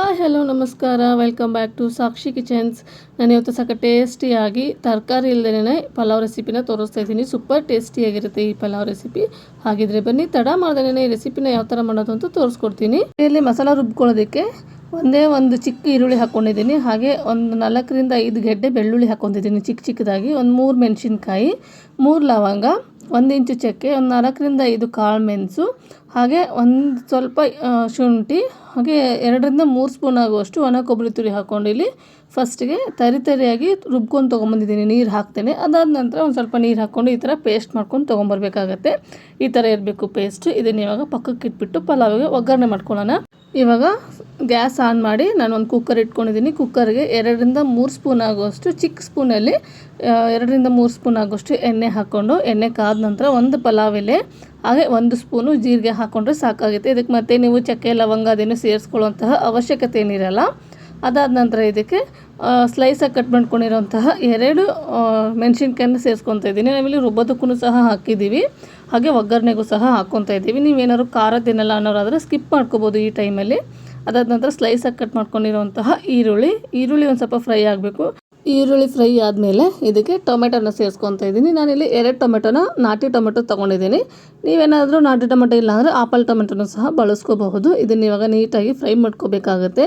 Hi hello ನಮಸ್ಕಾರ, welcome back to Sakshi kitchens. ನಾನು ಇವತ್ತು ಸಾಕ ಟೇಸ್ಟಿಯಾಗಿ ತರಕಾರಿ ಇಲ್ಲದೇ ಪಲಾವ್ ರೆಸಿಪಿನ ತೋರಿಸ್ತಾ ಇದ್ದೀನಿ. ಸೂಪರ್ ಟೇಸ್ಟಿಯಾಗಿರುತ್ತೆ ಈ ಪಲಾವ್ ರೆಸಿಪಿ. ಹಾಗಿದ್ರೆ ಬನ್ನಿ, ತಡ ಮಾಡ್ದೇ ಈ ರೆಸಿಪಿನ ಯಾವ ಥರ ಮಾಡೋದು ಅಂತ ತೋರಿಸ್ಕೊಡ್ತೀನಿ. ಇಲ್ಲಿ ಮಸಾಲ ರುಬ್ಕೊಳ್ಳೋದಕ್ಕೆ ಒಂದೇ ಒಂದು ಚಿಕ್ಕ ಈರುಳ್ಳಿ ಹಾಕ್ಕೊಂಡಿದ್ದೀನಿ. ಹಾಗೆ ಒಂದು 4ರಿಂದ 5 ಗೆಡ್ಡೆ ಬೆಳ್ಳುಳ್ಳಿ ಹಾಕ್ಕೊಂಡಿದ್ದೀನಿ ಚಿಕ್ಕದಾಗಿ. ಒಂದು 3 ಮೆಣಸಿನ್ಕಾಯಿ, 3 ಲವಂಗ, 1 ಇಂಚು ಚಕ್ಕೆ, ಒಂದು 4ರಿಂದ 5 ಕಾಳು ಮೆಣಸು, ಹಾಗೆ ಒಂದು ಸ್ವಲ್ಪ ಶುಂಠಿ, ಹಾಗೆ 2ರಿಂದ 3 ಸ್ಪೂನ್ ಆಗುವಷ್ಟು ಒಣ ಕೊಬ್ಬರಿ ತುರಿ ಹಾಕ್ಕೊಂಡು ಇಲ್ಲಿ ಫಸ್ಟಿಗೆ ತರಿಯಾಗಿ ರುಬ್ಕೊಂಡು ತೊಗೊಂಬಂದಿದ್ದೀನಿ. ನೀರು ಹಾಕ್ತೇನೆ. ಅದಾದ ನಂತರ ಒಂದು ಸ್ವಲ್ಪ ನೀರು ಹಾಕ್ಕೊಂಡು ಈ ಥರ ಪೇಸ್ಟ್ ಮಾಡ್ಕೊಂಡು ತೊಗೊಂಬರ್ಬೇಕಾಗತ್ತೆ. ಈ ಥರ ಇರಬೇಕು ಪೇಸ್ಟ್. ಇದನ್ನು ಇವಾಗ ಪಕ್ಕಕ್ಕೆ ಇಟ್ಬಿಟ್ಟು ಪಲಾವಿಗೆ ಒಗ್ಗರಣೆ ಮಾಡ್ಕೊಳ್ಳೋಣ. ಇವಾಗ ಗ್ಯಾಸ್ ಆನ್ ಮಾಡಿ ನಾನು ಒಂದು ಕುಕ್ಕರ್ ಇಟ್ಕೊಂಡಿದ್ದೀನಿ. ಕುಕ್ಕರ್ಗೆ 2ರಿಂದ 3 ಸ್ಪೂನ್ ಆಗುವಷ್ಟು ಚಿಕ್ಕ ಸ್ಪೂನಲ್ಲಿ 2ರಿಂದ 3 ಸ್ಪೂನ್ ಆಗುವಷ್ಟು ಎಣ್ಣೆ ಹಾಕ್ಕೊಂಡು, ಎಣ್ಣೆ ಕಾದ ನಂತರ ಒಂದು ಪಲಾವ್ ಎಲೆ ಹಾಗೆ 1 ಸ್ಪೂನು ಜೀರಿಗೆ ಹಾಕ್ಕೊಂಡ್ರೆ ಸಾಕಾಗುತ್ತೆ. ಇದಕ್ಕೆ ಮತ್ತೆ ನೀವು ಚಕ್ಕೆ ಲವಂಗ ಅದೇನು ಸೇರಿಸ್ಕೊಳ್ಳುವಂತಹ ಅವಶ್ಯಕತೆ ಏನಿರಲ್ಲ. ಅದಾದ ನಂತರ ಇದಕ್ಕೆ ಸ್ಲೈಸಾಗಿ ಕಟ್ ಮಾಡ್ಕೊಂಡಿರೋಂತಹ 2 ಮೆಣಸಿನ್ಕಾಯನ್ನು ಸೇರಿಸ್ಕೊತಾ ಇದ್ದೀನಿ. ನಾವಿಲ್ಲಿ ರುಬ್ಬೋದಕ್ಕೂ ಸಹ ಹಾಕಿದ್ದೀವಿ, ಹಾಗೆ ಒಗ್ಗರಣೆಗೂ ಸಹ ಹಾಕ್ಕೊತಾ ಇದ್ದೀವಿ. ನೀವೇನಾದ್ರು ಖಾರ ತಿನ್ನಲ್ಲ ಅನ್ನೋರಾದರೆ ಸ್ಕಿಪ್ ಮಾಡ್ಕೋಬೋದು ಈ ಟೈಮಲ್ಲಿ. ಅದಾದ ನಂತರ ಸ್ಲೈಸಾಗಿ ಕಟ್ ಮಾಡ್ಕೊಂಡಿರೋಂತಹ ಈರುಳ್ಳಿ ಒಂದು ಸ್ವಲ್ಪ ಫ್ರೈ ಆಗಬೇಕು. ಈರುಳ್ಳಿ ಫ್ರೈ ಆದಮೇಲೆ ಇದಕ್ಕೆ ಟೊಮೆಟೊನ ಸೇರಿಸ್ಕೊತಾ ಇದ್ದೀನಿ. ನಾನಿಲ್ಲಿ 2 ಟೊಮೆಟೊನ ನಾಟಿ ಟೊಮೆಟೊ ತೊಗೊಂಡಿದ್ದೀನಿ. ನೀವೇನಾದರೂ ನಾಟಿ ಟೊಮೆಟೊ ಇಲ್ಲ ಅಂದರೆ ಆಪಲ್ ಟೊಮೆಟೊನೂ ಸಹ ಬಳಸ್ಕೋಬಹುದು. ಇದನ್ನು ಇವಾಗ ನೀಟಾಗಿ ಫ್ರೈ ಮಾಡ್ಕೋಬೇಕಾಗತ್ತೆ.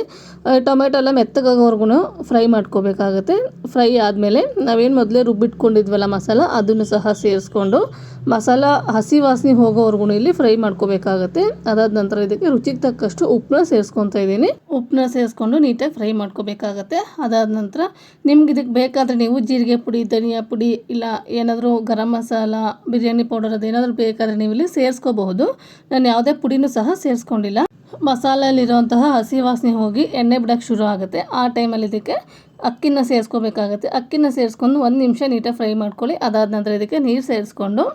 ಟೊಮೆಟೊ ಎಲ್ಲ ಮೆತ್ತಗಾಗೋವರೆಗೂ ಫ್ರೈ ಮಾಡ್ಕೋಬೇಕಾಗತ್ತೆ. ಫ್ರೈ ಆದಮೇಲೆ ನಾವೇನು ಮೊದಲೇ ರುಬ್ಬಿಟ್ಕೊಂಡಿದ್ವಲ್ಲ ಮಸಾಲ, ಅದನ್ನು ಸಹ ಸೇರಿಸ್ಕೊಂಡು ಮಸಾಲ ಹಸಿ ವಾಸನೆ ಹೋಗೋವರೆಗೂ ಇಲ್ಲಿ ಫ್ರೈ ಮಾಡ್ಕೋಬೇಕಾಗತ್ತೆ. ಅದಾದ ನಂತರ ಇದಕ್ಕೆ ರುಚಿಗೆ ತಕ್ಕಷ್ಟು ಉಪ್ಪನ್ನ ಸೇರಿಸ್ಕೊತಾ ಇದ್ದೀನಿ. ಉಪ್ಪನ್ನ ಸೇರಿಸ್ಕೊಂಡು ನೀಟಾಗಿ ಫ್ರೈ ಮಾಡ್ಕೋಬೇಕಾಗತ್ತೆ. ಅದಾದ ನಂತರ ನಿಮ್ಗೆ ಇದಕ್ಕೆ ಬೇಕಾದರೆ ನೀವು ಜೀರಿಗೆ ಪುಡಿ, ಧನಿಯಾ ಪುಡಿ, ಇಲ್ಲ ಏನಾದರೂ ಗರಂ ಮಸಾಲ, ಬಿರಿಯಾನಿ ಪೌಡರ್ ಅದೇನಾದರೂ ಬೇಕಾದರೆ ನೀವು ಇಲ್ಲಿ ಸೇರಿಸ್ಕೋಬಹುದು. ನಾನು ಯಾವುದೇ ಪುಡಿನೂ ಸಹ ಸೇರಿಸ್ಕೊಂಡಿಲ್ಲ. ಮಸಾಲೆಯಲ್ಲಿರುವಂತಹ ಹಸಿ ವಾಸನೆ ಹೋಗಿ ಎಣ್ಣೆ ಬಿಡೋಕ್ಕೆ ಶುರು ಆಗುತ್ತೆ. ಆ ಟೈಮಲ್ಲಿ ಇದಕ್ಕೆ ಅಕ್ಕಿನ ಸೇರಿಸ್ಕೋಬೇಕಾಗುತ್ತೆ. ಅಕ್ಕಿನ ಸೇರಿಸ್ಕೊಂಡು 1 ನಿಮಿಷ ನೀಟಾಗಿ ಫ್ರೈ ಮಾಡ್ಕೊಳ್ಳಿ. ಅದಾದ ನಂತರ ಇದಕ್ಕೆ ನೀರು ಸೇರಿಸ್ಕೊಂಡು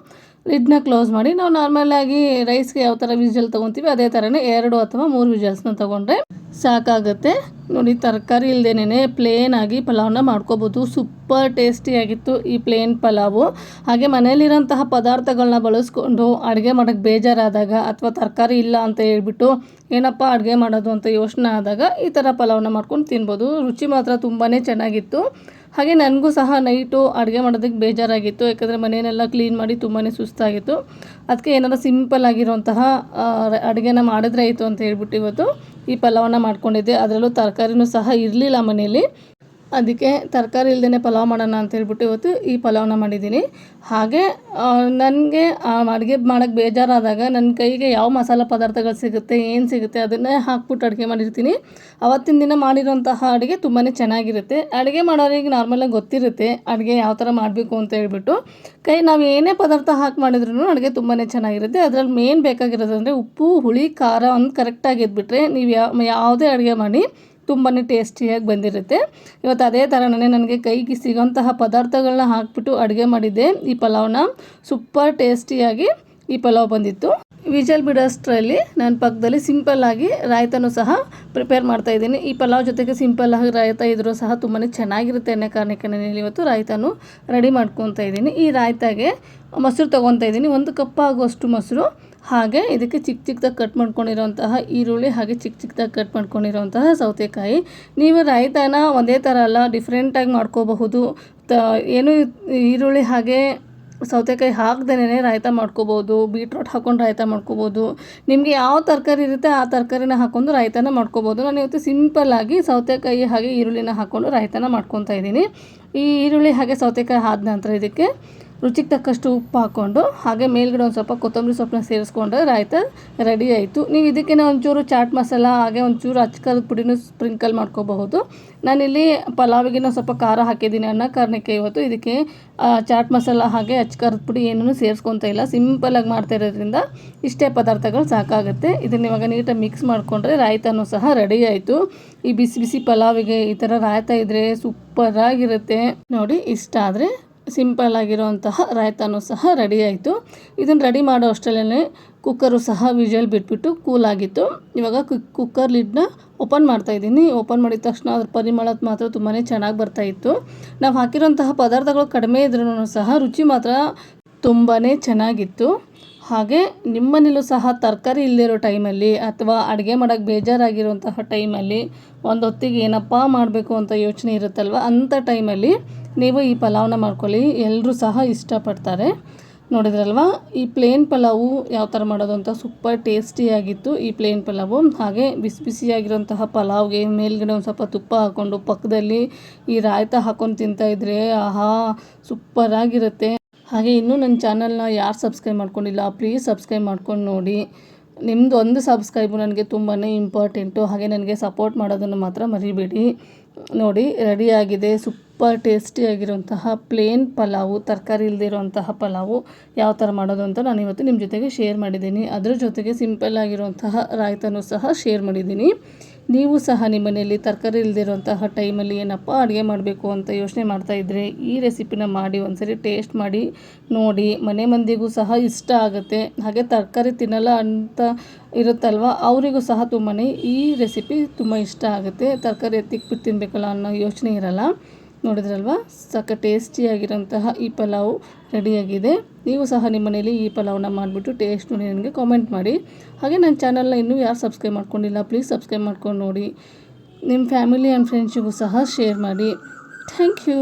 ಲಿಡ್ನ ಕ್ಲೋಸ್ ಮಾಡಿ, ನಾವು ನಾರ್ಮಲಾಗಿ ರೈಸ್ಗೆ ಯಾವ ಥರ ವಿಜಲ್ ತೊಗೊತೀವಿ ಅದೇ ಥರನೇ 2 ಅಥವಾ 3 ವಿಜಲ್ಸ್ನ ತೊಗೊಂಡ್ರೆ ಸಾಕಾಗುತ್ತೆ. ನೋಡಿ, ತರಕಾರಿ ಇಲ್ಲದೇನೆ ಪ್ಲೇನ್ ಆಗಿ ಪಲಾವ್ನ ಮಾಡ್ಕೋಬೋದು. ಸೂಪರ್ ಟೇಸ್ಟಿಯಾಗಿತ್ತು ಈ ಪ್ಲೇನ್ ಪಲಾವು. ಹಾಗೆ ಮನೆಯಲ್ಲಿರೋಂತಹ ಪದಾರ್ಥಗಳನ್ನ ಬಳಸ್ಕೊಂಡು ಅಡುಗೆ ಮಾಡೋಕ್ಕೆ ಬೇಜಾರಾದಾಗ ಅಥವಾ ತರಕಾರಿ ಇಲ್ಲ ಅಂತ ಹೇಳ್ಬಿಟ್ಟು ಏನಪ್ಪ ಅಡುಗೆ ಮಾಡೋದು ಅಂತ ಯೋಚನೆ ಆದಾಗ ಈ ಥರ ಪಲಾವ್ನ ಮಾಡ್ಕೊಂಡು ತಿನ್ಬೋದು. ರುಚಿ ಮಾತ್ರ ತುಂಬಾ ಚೆನ್ನಾಗಿತ್ತು. ಹಾಗೆ ನನಗೂ ಸಹ ನೈಟು ಅಡುಗೆ ಮಾಡೋದಕ್ಕೆ ಬೇಜಾರಾಗಿತ್ತು, ಯಾಕಂದರೆ ಮನೆಯನ್ನೆಲ್ಲ ಕ್ಲೀನ್ ಮಾಡಿ ತುಂಬಾ ಸುಸ್ತಾಗಿತ್ತು. ಅದಕ್ಕೆ ಏನಾದರೂ ಸಿಂಪಲ್ ಆಗಿರೋಂತಹ ಅಡುಗೆನ ಮಾಡಿದ್ರೆ ಆಯಿತು ಅಂತ ಹೇಳ್ಬಿಟ್ಟು ಇವತ್ತು ಈ ಪಲಾವನ್ನ ಮಾಡ್ಕೊಂಡಿದ್ದೆ. ಅದರಲ್ಲೂ ತರಕಾರಿನೂ ಸಹ ಇರಲಿಲ್ಲ ಮನೇಲಿ. ಅದಕ್ಕೆ ತರಕಾರಿ ಇಲ್ಲದೇ ಪಲಾವ್ ಮಾಡೋಣ ಅಂತ ಹೇಳ್ಬಿಟ್ಟು ಇವತ್ತು ಈ ಪಲಾವ್ನ ಮಾಡಿದ್ದೀನಿ. ಹಾಗೆ ನನಗೆ ಅಡುಗೆ ಮಾಡೋಕ್ಕೆ ಬೇಜಾರಾದಾಗ ನನ್ನ ಕೈಗೆ ಯಾವ ಮಸಾಲ ಪದಾರ್ಥಗಳು ಸಿಗುತ್ತೆ, ಏನು ಸಿಗುತ್ತೆ ಅದನ್ನೇ ಹಾಕ್ಬಿಟ್ಟು ಅಡುಗೆ ಮಾಡಿರ್ತೀನಿ. ಅವತ್ತಿನ ದಿನ ಮಾಡಿರೋಂತಹ ಅಡುಗೆ ತುಂಬಾ ಚೆನ್ನಾಗಿರುತ್ತೆ. ಅಡುಗೆ ಮಾಡೋರಿಗೆ ನಾರ್ಮಲಾಗಿ ಗೊತ್ತಿರುತ್ತೆ ಅಡುಗೆ ಯಾವ ಥರ ಮಾಡಬೇಕು ಅಂತ ಹೇಳ್ಬಿಟ್ಟು. ನಾವು ಏನೇ ಪದಾರ್ಥ ಹಾಕಿ ಮಾಡಿದ್ರೂ ಅಡುಗೆ ತುಂಬಾ ಚೆನ್ನಾಗಿರುತ್ತೆ. ಅದರಲ್ಲಿ ಮೇನ್ ಬೇಕಾಗಿರೋದಂದರೆ ಉಪ್ಪು, ಹುಳಿ, ಖಾರ ಒಂದು ಕರೆಕ್ಟಾಗಿ ಇದ್ಬಿಟ್ರೆ ನೀವು ಯಾವುದೇ ಅಡುಗೆ ಮಾಡಿ ತುಂಬಾ ಟೇಸ್ಟಿಯಾಗಿ ಬಂದಿರುತ್ತೆ. ಇವತ್ತು ಅದೇ ಥರನೇ ನನಗೆ ಕೈಗೆ ಸಿಗೋಂತಹ ಪದಾರ್ಥಗಳನ್ನ ಹಾಕ್ಬಿಟ್ಟು ಅಡುಗೆ ಮಾಡಿದ್ದೆ ಈ ಪಲಾವ್ನ. ಸೂಪರ್ ಟೇಸ್ಟಿಯಾಗಿ ಈ ಪಲಾವ್ ಬಂದಿತ್ತು. ವಿಜಲ್ ಬಿಡೋಷ್ಟರಲ್ಲಿ ನಾನು ಪಕ್ಕದಲ್ಲಿ ಸಿಂಪಲ್ಲಾಗಿ ರಾಯ್ತನೂ ಸಹ ಪ್ರಿಪೇರ್ ಮಾಡ್ತಾಯಿದ್ದೀನಿ. ಈ ಪಲಾವ್ ಜೊತೆಗೆ ಸಿಂಪಲ್ಲಾಗಿ ರಾಯ್ತ ಇದ್ರೂ ಸಹ ತುಂಬಾ ಚೆನ್ನಾಗಿರುತ್ತೆ ಅನ್ನೋ ಕಾರಣಕ್ಕೆ ನಾನು ಇವತ್ತು ರಾಯ್ತನೂ ರೆಡಿ ಮಾಡ್ಕೊತಾ ಇದ್ದೀನಿ. ಈ ರಾಯ್ತಾಗೆ ಮೊಸರು ತೊಗೊತಾ ಇದ್ದೀನಿ. 1 ಕಪ್ ಆಗುವಷ್ಟು ಮೊಸರು, ಹಾಗೆ ಇದಕ್ಕೆ ಚಿಕ್ಕದಾಗಿ ಕಟ್ ಮಾಡ್ಕೊಂಡಿರೋಂತಹ ಈರುಳ್ಳಿ, ಹಾಗೆ ಚಿಕ್ಕದಾಗಿ ಕಟ್ ಮಾಡ್ಕೊಂಡಿರೋಂತಹ ಸೌತೆಕಾಯಿ. ನೀವು ರಾಯ್ತಾನ ಒಂದೇ ಥರ ಅಲ್ಲ, ಡಿಫ್ರೆಂಟಾಗಿ ಮಾಡ್ಕೋಬಹುದು. ಏನು ಈರುಳ್ಳಿ ಹಾಗೆ ಸೌತೆಕಾಯಿ ಹಾಕ್ದೇನೆ ರಾಯ್ತ ಮಾಡ್ಕೋಬೋದು. ಬೀಟ್ರೋಟ್ ಹಾಕ್ಕೊಂಡು ರಾಯ್ತ ಮಾಡ್ಕೋಬೋದು. ನಿಮಗೆ ಯಾವ ತರಕಾರಿ ಇರುತ್ತೆ ಆ ತರಕಾರಿನ ಹಾಕ್ಕೊಂಡು ರಾಯ್ತನ ಮಾಡ್ಕೋಬೋದು. ನಾನು ಇವತ್ತು ಸಿಂಪಲ್ಲಾಗಿ ಸೌತೆಕಾಯಿ ಹಾಗೆ ಈರುಳ್ಳಿನ ಹಾಕ್ಕೊಂಡು ರಾಯ್ತನ ಮಾಡ್ಕೊತಾ ಇದ್ದೀನಿ. ಈ ಈರುಳ್ಳಿ ಹಾಗೆ ಸೌತೆಕಾಯಿ ಆದ ನಂತರ ಇದಕ್ಕೆ ರುಚಿಗೆ ತಕ್ಕಷ್ಟು ಉಪ್ಪು ಹಾಕ್ಕೊಂಡು, ಹಾಗೆ ಮೇಲ್ಗಡೆ ಒಂದು ಸ್ವಲ್ಪ ಕೊತ್ತಂಬರಿ ಸೊಪ್ಪನ್ನ ಸೇರಿಸ್ಕೊಂಡ್ರೆ ರಾಯ್ತ ರೆಡಿ ಆಯಿತು. ನೀವು ಇದಕ್ಕೆ ಒಂಚೂರು ಚಾಟ್ ಮಸಾಲ ಹಾಗೆ ಒಂಚೂರು ಅಚ್ಕಾರದ ಪುಡಿನೂ ಸ್ಪ್ರಿಂಕಲ್ ಮಾಡ್ಕೋಬಹುದು. ನಾನಿಲ್ಲಿ ಪಲಾವಿಗೆ ಸ್ವಲ್ಪ ಖಾರ ಹಾಕಿದ್ದೀನಿ ಅನ್ನೋ ಕಾರಣಕ್ಕೆ ಇವತ್ತು ಇದಕ್ಕೆ ಚಾಟ್ ಮಸಾಲ ಹಾಗೆ ಅಚ್ಕಾರದ ಪುಡಿ ಏನೂ ಸೇರಿಸ್ಕೊತಾ ಇಲ್ಲ. ಸಿಂಪಲಾಗಿ ಮಾಡ್ತಾ ಇರೋದ್ರಿಂದ ಇಷ್ಟೇ ಪದಾರ್ಥಗಳು ಸಾಕಾಗುತ್ತೆ. ಇದನ್ನು ಇವಾಗ ನೀಟಾಗಿ ಮಿಕ್ಸ್ ಮಾಡಿಕೊಂಡ್ರೆ ರಾಯ್ತನೂ ಸಹ ರೆಡಿ ಆಯಿತು. ಈ ಬಿಸಿ ಬಿಸಿ ಪಲಾವಿಗೆ ಈ ಥರ ರಾಯ್ತ ಇದ್ದರೆ ಸೂಪರಾಗಿರುತ್ತೆ. ನೋಡಿ, ಇಷ್ಟ ಆದರೆ ಸಿಂಪಲ್ ಆಗಿರೋಂತಹ ರಾಯ್ತನೂ ಸಹ ರೆಡಿ ಆಯಿತು. ಇದನ್ನು ರೆಡಿ ಮಾಡೋ ಅಷ್ಟರಲ್ಲೇ ಕುಕ್ಕರು ಸಹ ವಿಜಲ್ ಬಿಟ್ಬಿಟ್ಟು ಕೂಲಾಗಿತ್ತು. ಇವಾಗ ಕುಕ್ಕರ್ ಲಿಡ್ನ ಓಪನ್ ಮಾಡ್ತಾಯಿದ್ದೀನಿ. ಓಪನ್ ಮಾಡಿದ ತಕ್ಷಣ ಅದ್ರ ಪರಿಮಳ ಮಾತ್ರ ತುಂಬಾ ಚೆನ್ನಾಗಿ ಬರ್ತಾಯಿತ್ತು. ನಾವು ಹಾಕಿರೋಂತಹ ಪದಾರ್ಥಗಳು ಕಡಿಮೆ ಇದ್ರೂ ಸಹ ರುಚಿ ಮಾತ್ರ ತುಂಬಾ ಚೆನ್ನಾಗಿತ್ತು. ಹಾಗೆ ನಿಮ್ಮನೇಲೂ ಸಹ ತರಕಾರಿ ಇಲ್ಲದಿರೋ ಟೈಮಲ್ಲಿ ಅಥವಾ ಅಡುಗೆ ಮಾಡೋಕ್ಕೆ ಬೇಜಾರಾಗಿರುವಂತಹ ಟೈಮಲ್ಲಿ ಒಂದು ಹೊತ್ತಿಗೆ ಏನಪ್ಪ ಮಾಡಬೇಕು ಅಂತ ಯೋಚನೆ ಇರುತ್ತಲ್ವ, ಅಂಥ ಟೈಮಲ್ಲಿ ನೀವು ಈ ಪಲಾವ್ನ ಮಾಡ್ಕೊಳ್ಳಿ. ಎಲ್ಲರೂ ಸಹ ಇಷ್ಟಪಡ್ತಾರೆ. ನೋಡಿದ್ರಲ್ವ, ಈ ಪ್ಲೇನ್ ಪಲಾವು ಯಾವ ಥರ ಮಾಡೋದು ಅಂತ ಸೂಪರ್ ಟೇಸ್ಟಿಯಾಗಿತ್ತು ಈ ಪ್ಲೇನ್ ಪಲಾವು. ಹಾಗೆ ಬಿಸಿ ಬಿಸಿಯಾಗಿರೋಂತಹ ಪಲಾವ್ಗೆ ಮೇಲ್ಗಡೆ ಒಂದು ಸ್ವಲ್ಪ ತುಪ್ಪ ಹಾಕ್ಕೊಂಡು ಪಕ್ಕದಲ್ಲಿ ಈ ರಾಯ್ತ ಹಾಕ್ಕೊಂಡು ತಿಂತಾಯಿದ್ರೆ ಆಹಾ ಸೂಪರಾಗಿರುತ್ತೆ. ಹಾಗೆ ಇನ್ನೂ ನನ್ನ ಚಾನಲ್ನ ಯಾರು ಸಬ್ಸ್ಕ್ರೈಬ್ ಮಾಡ್ಕೊಂಡಿಲ್ಲ ಪ್ಲೀಸ್ ಸಬ್ಸ್ಕ್ರೈಬ್ ಮಾಡ್ಕೊಂಡು ನೋಡಿ. ನಿಮ್ಮದು ಒಂದು ಸಬ್ಸ್ಕ್ರೈಬು ನನಗೆ ತುಂಬಾ ಇಂಪಾರ್ಟೆಂಟು. ಹಾಗೆ ನನಗೆ ಸಪೋರ್ಟ್ ಮಾಡೋದನ್ನು ಮಾತ್ರ ಮರಿಬೇಡಿ. ನೋಡಿ ರೆಡಿಯಾಗಿದೆ ಸೂಪರ್ ಟೇಸ್ಟಿಯಾಗಿರುವಂತಹ ಪ್ಲೇನ್ ಪಲಾವು, ತರಕಾರಿ ಇಲ್ಲದಿರುವಂತಹ ಪಲಾವು ಯಾವ ಥರ ಮಾಡೋದು ಅಂತ ನಾನು ಇವತ್ತು ನಿಮ್ಮ ಜೊತೆಗೆ ಶೇರ್ ಮಾಡಿದ್ದೀನಿ. ಅದ್ರ ಜೊತೆಗೆ ಸಿಂಪಲ್ ಆಗಿರುವಂತಹ ರಾಯ್ತನೂ ಸಹ ಶೇರ್ ಮಾಡಿದ್ದೀನಿ. ನೀವು ಸಹ ನಿಮ್ಮ ಮನೆಯಲ್ಲಿ ತರಕಾರಿ ಇಲ್ಲದಿರುವಂತಹ ಟೈಮಲ್ಲಿ ಏನಪ್ಪ ಅಡುಗೆ ಮಾಡಬೇಕು ಅಂತ ಯೋಚನೆ ಮಾಡ್ತಾಯಿದ್ರೆ ಈ ರೆಸಿಪಿನ ಮಾಡಿ ಒಂದ್ಸರಿ ಟೇಸ್ಟ್ ಮಾಡಿ ನೋಡಿ. ಮನೆ ಮಂದಿಗೂ ಸಹ ಇಷ್ಟ ಆಗುತ್ತೆ. ಹಾಗೆ ತರಕಾರಿ ತಿನ್ನಲ್ಲ ಅಂತ ಇರುತ್ತಲ್ವ, ಅವರಿಗೂ ಸಹ ತುಂಬಾ ಈ ರೆಸಿಪಿ ತುಂಬ ಇಷ್ಟ ಆಗುತ್ತೆ. ತರಕಾರಿ ಎತ್ತಿಕ್ಬಿಟ್ಟು ತಿನ್ನಬೇಕಲ್ಲ ಅನ್ನೋ ಯೋಚನೆ ಇರಲ್ಲ. ನೋಡಿದ್ರಲ್ವ, ಸಖತ್ ಟೇಸ್ಟಿಯಾಗಿರೋಂತಹ ಈ ಪಲಾವು ರೆಡಿಯಾಗಿದೆ. ನೀವು ಸಹ ನಿಮ್ಮ ಮನೇಲಿ ಈ ಪಲಾವನ್ನ ಮಾಡಿಬಿಟ್ಟು ಟೇಸ್ಟ್ ನೋಡಿ ನನಗೆ ಕಾಮೆಂಟ್ ಮಾಡಿ. ಹಾಗೆ ನನ್ನ ಚಾನಲ್ನ ಇನ್ನೂ ಯಾರು ಸಬ್ಸ್ಕ್ರೈಬ್ ಮಾಡ್ಕೊಂಡಿಲ್ಲ ಪ್ಲೀಸ್ ಸಬ್ಸ್ಕ್ರೈಬ್ ಮಾಡ್ಕೊಂಡು ನೋಡಿ. ನಿಮ್ಮ ಫ್ಯಾಮಿಲಿ ಆ್ಯಂಡ್ ಫ್ರೆಂಡ್ಸಿಗೂ ಸಹ ಶೇರ್ ಮಾಡಿ. Thank you.